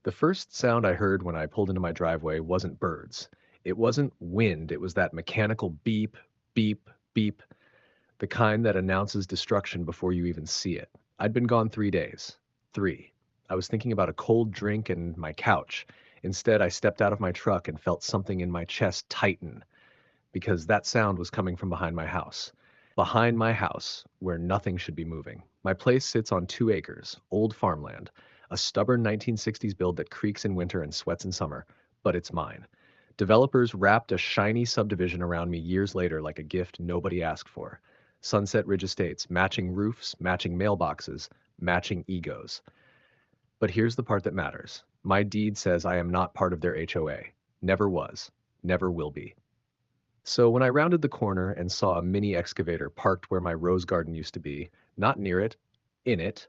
The first sound I heard when I pulled into my driveway wasn't birds. It wasn't wind, it was that mechanical beep, beep, beep, the kind that announces destruction before you even see it. I'd been gone 3 days. 3. I was thinking about a cold drink and my couch. Instead, I stepped out of my truck and felt something in my chest tighten because that sound was coming from behind my house. Behind my house, where nothing should be moving. My place sits on 2 acres, old farmland, a stubborn 1960s build that creaks in winter and sweats in summer, but it's mine. Developers wrapped a shiny subdivision around me years later like a gift nobody asked for. Sunset Ridge Estates, matching roofs, matching mailboxes, matching egos. But here's the part that matters. My deed says I am not part of their HOA. Never was. Never will be. So when I rounded the corner and saw a mini excavator parked where my rose garden used to be, not near it, in it,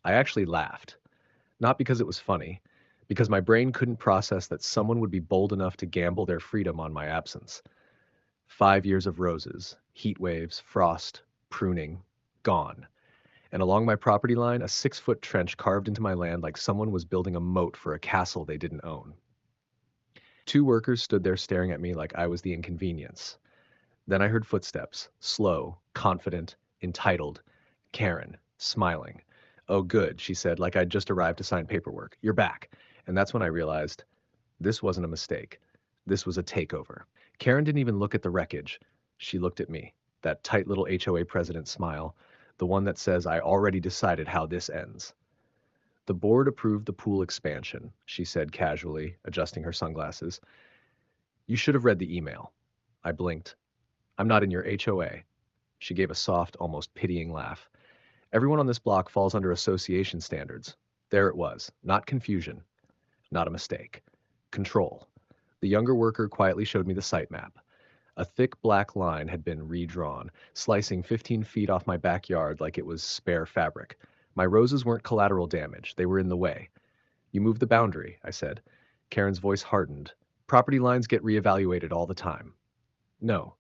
I actually laughed. Not because it was funny, because my brain couldn't process that someone would be bold enough to gamble their freedom on my absence. 5 years of roses, heat waves, frost, pruning, gone. And along my property line, a 6-foot trench carved into my land like someone was building a moat for a castle they didn't own. 2 workers stood there staring at me like I was the inconvenience. Then I heard footsteps, slow, confident, entitled. Karen, smiling. "Oh, good," she said, like I'd just arrived to sign paperwork. "You're back." And that's when I realized this wasn't a mistake. This was a takeover. Karen didn't even look at the wreckage. She looked at me, that tight little HOA president smile, the one that says I already decided how this ends. "The board approved the pool expansion," she said casually, adjusting her sunglasses. "You should have read the email." I blinked. "I'm not in your HOA." She gave a soft, almost pitying laugh. "Everyone on this block falls under association standards." There it was. Not confusion. Not a mistake. Control. The younger worker quietly showed me the site map. A thick black line had been redrawn, slicing 15 feet off my backyard like it was spare fabric. My roses weren't collateral damage. They were in the way. "You moved the boundary," I said. Karen's voice hardened. "Property lines get reevaluated all the time." "No,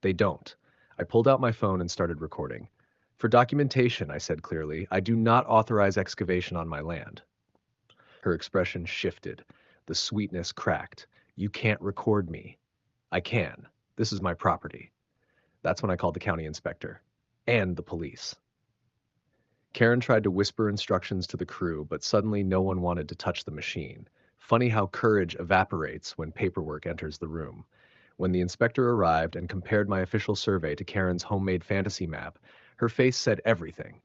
they don't." I pulled out my phone and started recording. "For documentation," I said clearly, "I do not authorize excavation on my land." Her expression shifted. The sweetness cracked. "You can't record me." "I can. This is my property." That's when I called the county inspector. And the police. Karen tried to whisper instructions to the crew, but suddenly no one wanted to touch the machine. Funny how courage evaporates when paperwork enters the room. When the inspector arrived and compared my official survey to Karen's homemade fantasy map, her face said everything.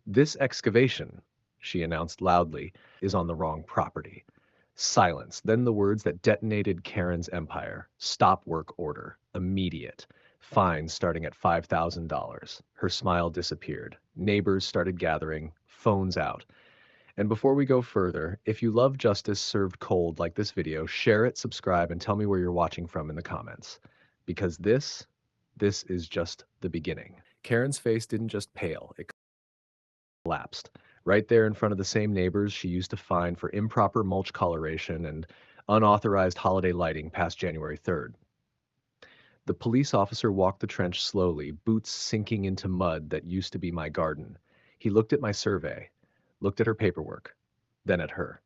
"This excavation," she announced loudly, "is on the wrong property." Silence, then the words that detonated Karen's empire. "Stop work order. Immediate. Fine starting at $5,000. Her smile disappeared. Neighbors started gathering, phones out. And before we go further, if you love justice served cold like this video, share it, subscribe, and tell me where you're watching from in the comments. Because this is just the beginning. Karen's face didn't just pale, it collapsed. Right there in front of the same neighbors she used to fine for improper mulch coloration and unauthorized holiday lighting past January 3rd. The police officer walked the trench slowly, boots sinking into mud that used to be my garden. He looked at my survey, looked at her paperwork, then at her.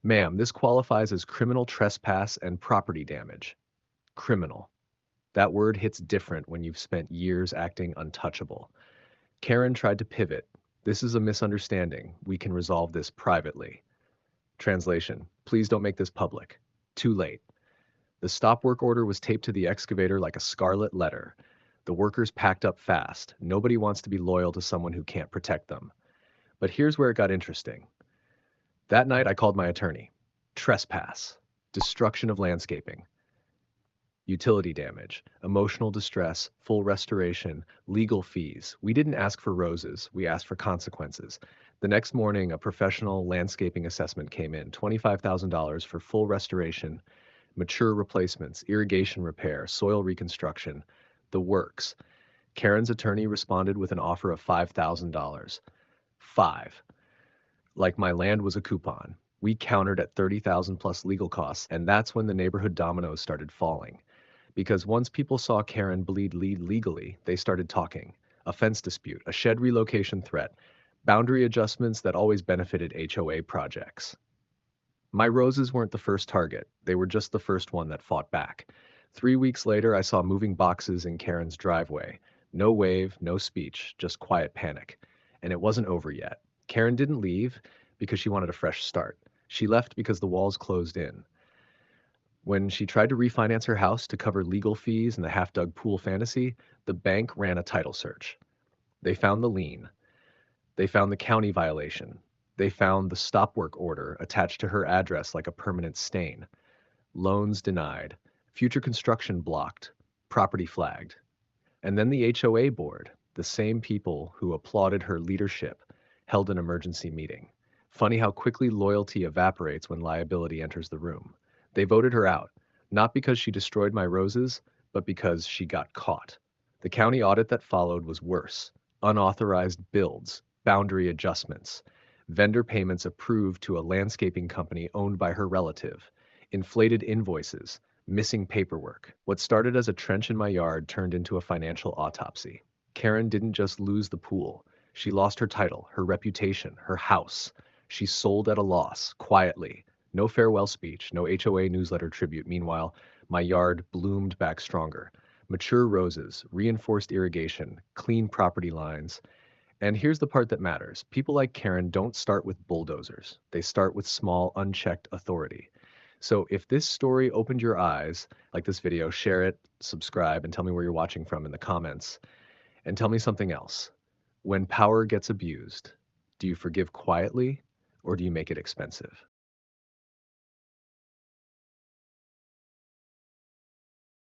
"Ma'am, this qualifies as criminal trespass and property damage." Criminal. That word hits different when you've spent years acting untouchable. Karen tried to pivot. "This is a misunderstanding. We can resolve this privately." Translation: "Please don't make this public." Too late. The stop work order was taped to the excavator like a scarlet letter. The workers packed up fast. Nobody wants to be loyal to someone who can't protect them. But here's where it got interesting. That night I called my attorney. Trespass. Destruction of landscaping. Utility damage. Emotional distress. Full restoration. Legal fees. We didn't ask for roses. We asked for consequences. The next morning, a professional landscaping assessment came in. $25,000 for full restoration, mature replacements, irrigation repair, soil reconstruction, the works. Karen's attorney responded with an offer of $5,000. 5. Like my land was a coupon. We countered at $30,000 plus legal costs, and that's when the neighborhood dominoes started falling. Because once people saw Karen bleed lead legally, they started talking. A fence dispute, a shed relocation threat, boundary adjustments that always benefited HOA projects. My roses weren't the first target, they were just the first one that fought back. 3 weeks later, I saw moving boxes in Karen's driveway. No wave, no speech, just quiet panic. And it wasn't over yet. Karen didn't leave because she wanted a fresh start. She left because the walls closed in. When she tried to refinance her house to cover legal fees and the half-dug pool fantasy, the bank ran a title search. They found the lien. They found the county violation. They found the stop work order attached to her address like a permanent stain. Loans denied. Future construction blocked. Property flagged. And then the HOA board, the same people who applauded her leadership, held an emergency meeting. Funny how quickly loyalty evaporates when liability enters the room. They voted her out, not because she destroyed my roses, but because she got caught. The county audit that followed was worse. Unauthorized builds, boundary adjustments, vendor payments approved to a landscaping company owned by her relative, inflated invoices, missing paperwork. What started as a trench in my yard turned into a financial autopsy. Karen didn't just lose the pool. She lost her title, her reputation, her house. She sold at a loss, quietly. No farewell speech, no HOA newsletter tribute. Meanwhile, my yard bloomed back stronger. Mature roses, reinforced irrigation, clean property lines. And here's the part that matters. People like Karen don't start with bulldozers. They start with small, unchecked authority. So if this story opened your eyes, like this video, share it, subscribe, and tell me where you're watching from in the comments. And tell me something else. When power gets abused, do you forgive quietly or do you make it expensive?